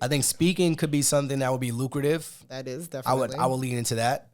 I think speaking could be something that would be lucrative. That is definitely. I would lean into that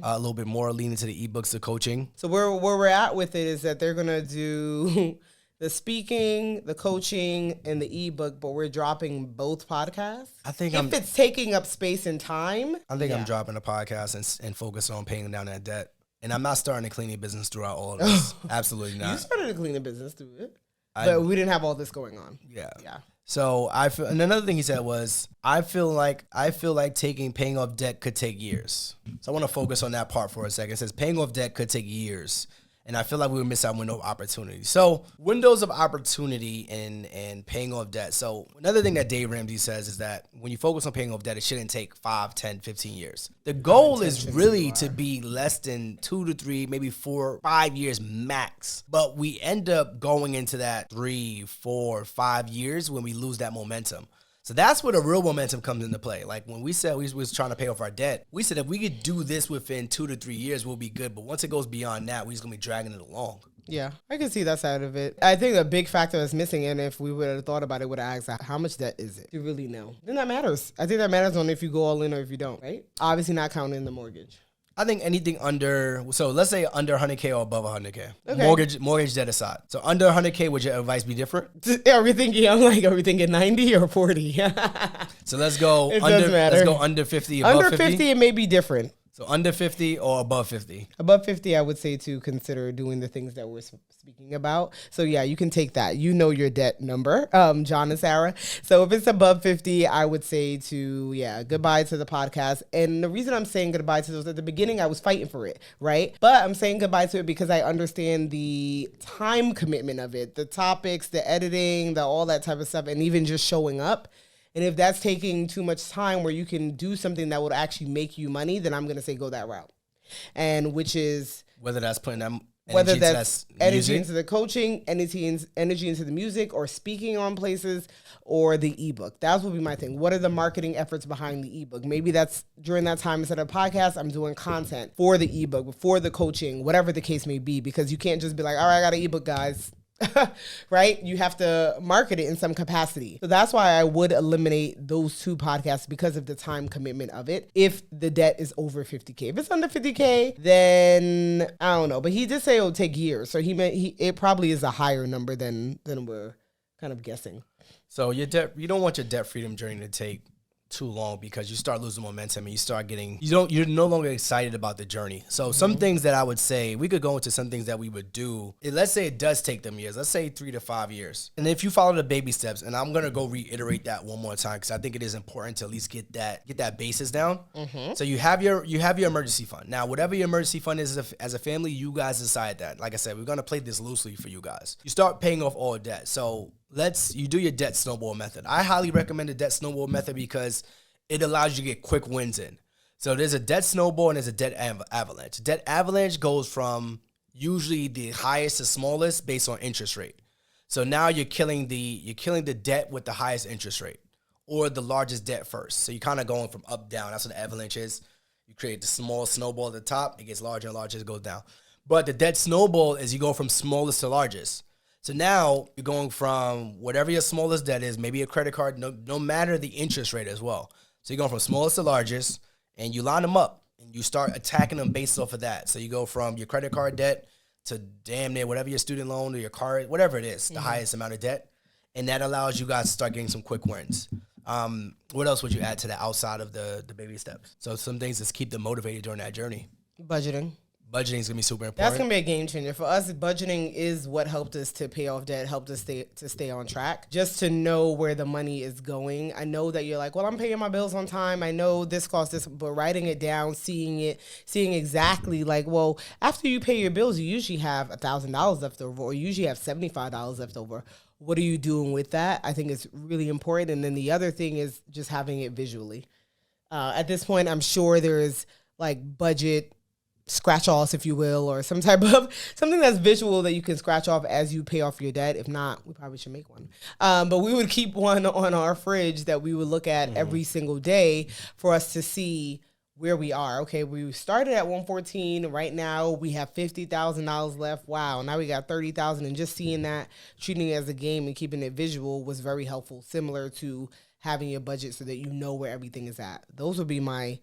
a little bit more, lean into the ebooks, the coaching. So where we're at with it is that they're going to do the speaking, the coaching, and the ebook, but we're dropping both podcasts. I think if it's taking up space and time. I think I'm dropping the podcast and focus on paying down that debt. And I'm not starting a cleaning business throughout all of this. Absolutely not. You started a cleaning business through it, but we didn't have all this going on. Yeah. Yeah. So and another thing he said was, I feel like paying off debt could take years. So I want to focus on that part for a second. It says paying off debt could take years. And I feel like we would miss out window of opportunity. So windows of opportunity and paying off debt. So another thing that Dave Ramsey says is that when you focus on paying off debt, it shouldn't take 5, 10, 15 years. The goal is really to be less than 2 to 3, maybe 4, 5 years max. But we end up going into that 3, 4, 5 years when we lose that momentum. So that's where the real momentum comes into play. Like when we said we was trying to pay off our debt, we said if we could do this within 2 to 3 years, we'll be good. But once it goes beyond that, we're just going to be dragging it along. Yeah, I can see that side of it. I think a big factor that's missing, and if we would have thought about it, would have asked, how much debt is it? You really know. Then that matters. I think that matters on if you go all in or if you don't, right? Obviously not counting the mortgage. I think anything so let's say under 100K or above 100K. Okay. Mortgage debt aside. So under 100K, would your advice be different? Are we thinking at 90 or 40? So let's go under 50, above 50. Under 50, it may be different. So under 50 or above 50? Above 50, I would say to consider doing the things that we're speaking about. So yeah, you can take that. You know your debt number, John and Sarah. So if it's above 50, I would say goodbye to the podcast. And the reason I'm saying goodbye to those, at the beginning, I was fighting for it, right? But I'm saying goodbye to it because I understand the time commitment of it, the topics, the editing, all that type of stuff, and even just showing up. And if that's taking too much time where you can do something that would actually make you money, then I'm going to say go that route. And which is... Whether that's putting them... Whether that's energy into the coaching, energy into the music, or speaking on places, or the ebook. That would be my thing. What are the marketing efforts behind the ebook? Maybe that's during that time instead of a podcast, I'm doing content for the ebook, for the coaching, whatever the case may be, because you can't just be like, all right, I got an ebook, guys. Right? You have to market it in some capacity. So that's why I would eliminate those 2 podcasts because of the time commitment of it. If the debt is over 50K. If it's under 50K, then I don't know. But he did say it would take years. So it probably is a higher number than we're kind of guessing. So you don't want your debt freedom journey to take too long because you start losing momentum and you start getting, you're no longer excited about the journey. So some things that I would say, we could go into some things that we would do. Let's say it does take them years. Let's say 3 to 5 years. And if you follow the baby steps, and I'm going to go reiterate that one more time because I think it is important to at least get that basis down. So you have your emergency fund. Now, whatever your emergency fund is as a family, you guys decide that. Like I said, we're going to play this loosely for you guys. You start paying off all debt. So you do your debt snowball method. I highly recommend the debt snowball method because it allows you to get quick wins in. So there's a debt snowball and there's a debt avalanche. Debt avalanche goes from usually the highest to smallest based on interest rate. So now you're killing the debt with the highest interest rate or the largest debt first. So you're kind of going from up down. That's what the avalanche is. You create the small snowball at the top. It gets larger and larger as it goes down. But the debt snowball is you go from smallest to largest. So now you're going from whatever your smallest debt is, maybe a credit card, no matter the interest rate as well. So you're going from smallest to largest, and you line them up, and you start attacking them based off of that. So you go from your credit card debt to damn near whatever your student loan or your car, whatever it is, the highest amount of debt. And that allows you guys to start getting some quick wins. What else would you add to that outside of the baby steps? So some things that keep them motivated during that journey. Budgeting. Budgeting is going to be super important. That's going to be a game changer. For us, budgeting is what helped us to pay off debt, helped us to stay on track, just to know where the money is going. I know that you're like, well, I'm paying my bills on time. I know this costs this, but writing it down, seeing exactly like, well, after you pay your bills, you usually have $1,000 left over, or you usually have $75 left over. What are you doing with that? I think it's really important. And then the other thing is just having it visually. At this point, I'm sure there's like budget scratch offs, if you will, or some type of something that's visual that you can scratch off as you pay off your debt. If not, we probably should make one. But we would keep one on our fridge that we would look at every single day for us to see where we are. Okay, we started at 114. Right now we have $50,000 left. Wow, now we got 30,000. And just seeing that, treating it as a game and keeping it visual was very helpful. Similar to having your budget so that you know where everything is at. Those would be my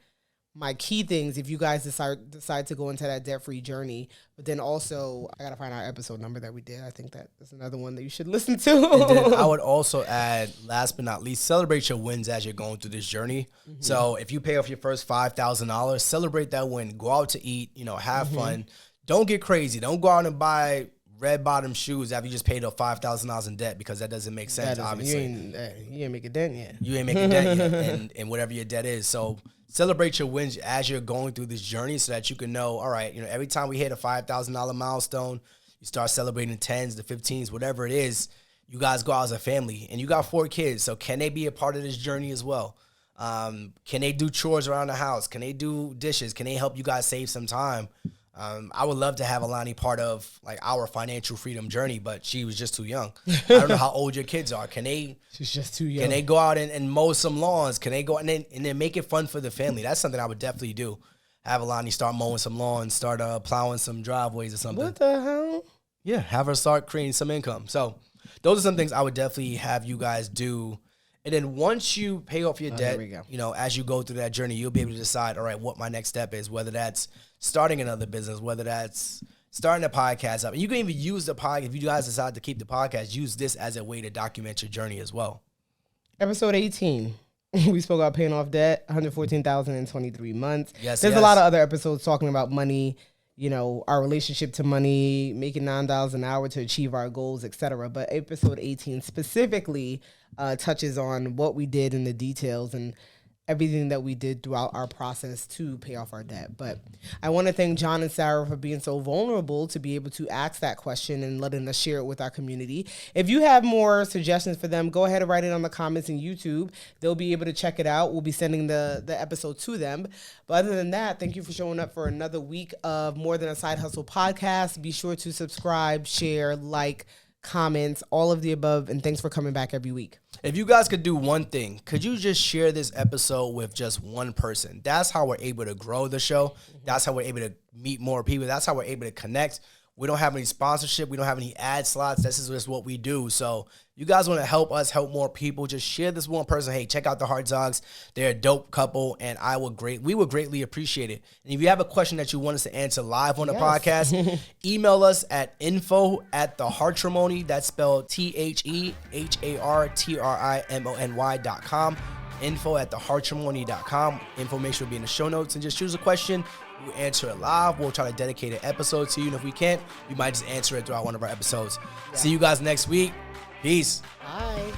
key things if you guys decide to go into that debt-free journey. But then also, I got to find our episode number that we did. I think that is another one that you should listen to. And then I would also add, last but not least, celebrate your wins as you're going through this journey. Mm-hmm. So if you pay off your first $5,000, celebrate that win. Go out to eat, have fun. Don't get crazy. Don't go out and buy red bottom shoes after you just paid off $5,000 in debt, because that doesn't make sense, obviously. You ain't make a dent yet. You ain't making dent yet, and whatever your debt is. So celebrate your wins as you're going through this journey so that you can know, all right, every time we hit a $5,000 milestone, you start celebrating 10s, the 15s, whatever it is, you guys go out as a family. And you got 4 kids, so can they be a part of this journey as well? Can they do chores around the house? Can they do dishes? Can they help you guys save some time? I would love to have Alani part of our financial freedom journey, but she was just too young. I don't know how old your kids are. She's just too young. Can they go out and mow some lawns? Can they go and then make it fun for the family? That's something I would definitely do. Have Alani start mowing some lawns, start plowing some driveways or something. What the hell? Yeah, have her start creating some income. So those are some things I would definitely have you guys do. And then once you pay off your debt, as you go through that journey, you'll be able to decide, all right, what my next step is, whether that's starting another business, whether that's starting a podcast up. And you can even use the podcast, if you guys decide to keep the podcast, use this as a way to document your journey as well. Episode 18. We spoke about paying off debt, $114,000 in 23 months. Yes, There's a lot of other episodes talking about money, our relationship to money, making $9 an hour to achieve our goals, etc. But episode 18 specifically touches on what we did in the details and everything that we did throughout our process to pay off our debt. But I want to thank John and Sarah for being so vulnerable to be able to ask that question and letting us share it with our community. If you have more suggestions for them, go ahead and write it on the comments in YouTube. They'll be able to check it out. We'll be sending the episode to them. But other than that, thank you for showing up for another week of More Than a Side Hustle podcast. Be sure to subscribe, share, like, comments, all of the above, and thanks for coming back every week. If you guys could do one thing, could you just share this episode with just one person? That's how we're able to grow the show. That's how we're able to meet more people. That's how we're able to connect. We don't have any sponsorship. We don't have any ad slots. This is just what we do. So you guys want to help us help more people, just share this one person. Hey, check out the Hard Dogs. They're a dope couple, and we would greatly appreciate it. And if you have a question that you want us to answer live on the podcast, email us at info@thehartrimony. That's spelled TheHartrimony.com. info@thehartrimony.com. Information will be in the show notes, and just choose a question. We'll answer it live. We'll try to dedicate an episode to you. And if we can't, we might just answer it throughout one of our episodes. Yeah. See you guys next week. Peace. Bye.